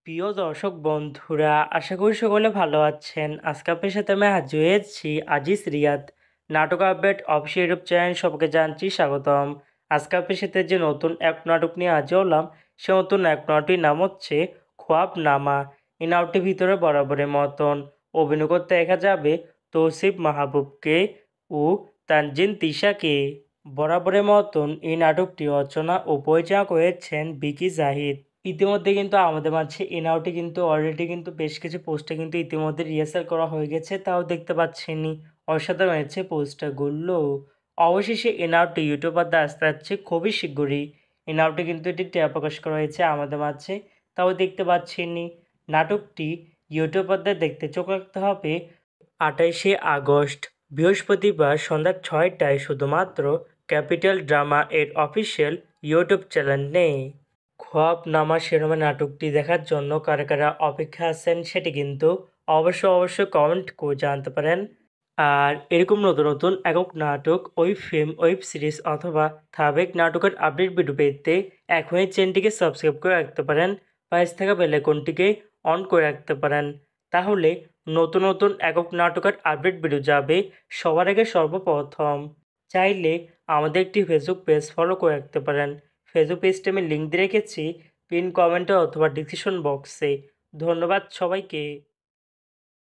প্রিয় দর্শক বন্ধুরা, আশা করি সকলে ভালো আছেন। আজকে আপনার সাথে আমি হাজির হয়েছি আজিজ রিয়াদ নাটক আপডেট অফিসিয়াল ইউটিউব চ্যানেল। সবাইকে জানছি স্বাগতম। আজকে আপনার সাথে যে নতুন এক নাটক নিয়ে হাজির হলাম, সে নতুন এক নাটকটির নাম হচ্ছে খ্বাবনামা। এই নাটকটির ভিতরে বরাবরের মতন অভিনয় করতে দেখা যাবে তৌসিফ মাহবুবকে ও তানজিন তিশাকে। বরাবরের মতন এই নাটকটি রচনা ও পরিচালনা করেছেন বিকি জাহিদ। ইতিমধ্যে কিন্তু আমাদের মাঝে এই নাটকটি কিন্তু অলরেডি কিন্তু বেশ কিছু পোস্টে কিন্তু ইতিমধ্যে রিহার্সাল করা হয়ে গেছে, তাও দেখতে পাচ্ছেনই। অসাধারণ হয়েছে পোস্টারগুলো। অবশেষে এই নাটকটি ইউটিউব পর্দায় আসতে যাচ্ছে খুবই শীঘ্রই। এই নাটকটি কিন্তু এটি ট্যাব প্রকাশ করা হয়েছে আমাদের মাঝে, তাও দেখতে পাচ্ছেনই। নাটকটি ইউটিউব পর্দায় দেখতে চোখ রাখতে হবে 28শে আগস্ট বৃহস্পতিবার সন্ধ্যা 6টায় শুধুমাত্র ক্যাপিটাল ড্রামা এর অফিসিয়াল ইউটিউব চ্যানেলে। খ্বাবনামা শিরোনামে নাটকটি দেখার জন্য কারা কারা অপেক্ষা আছেন সেটি কিন্তু অবশ্যই কমেন্ট করে জানতে পারেন। আর এরকম নতুন নতুন একক নাটক, ওয়েব ফিল্ম, ওয়েব সিরিজ অথবা ধারাবাহিক নাটকের আপডেট ভিডিও পেতে এখনই চ্যানেলটিকে সাবস্ক্রাইব করে রাখতে পারেন, পাশে থাকা বেল আইকনটিকে অন করে রাখতে পারেন। তাহলে নতুন নতুন একক নাটকের আপডেট ভিডিও যাবে সবার আগে সর্বপ্রথম। চাইলে আমাদের একটি ফেসবুক পেজ ফলো করে রাখতে পারেন। ফেসবুক পেজটি আমি লিঙ্ক দিয়ে রেখেছি পিন কমেন্টে অথবা ডিসক্রিপশন বক্সে। ধন্যবাদ সবাইকে।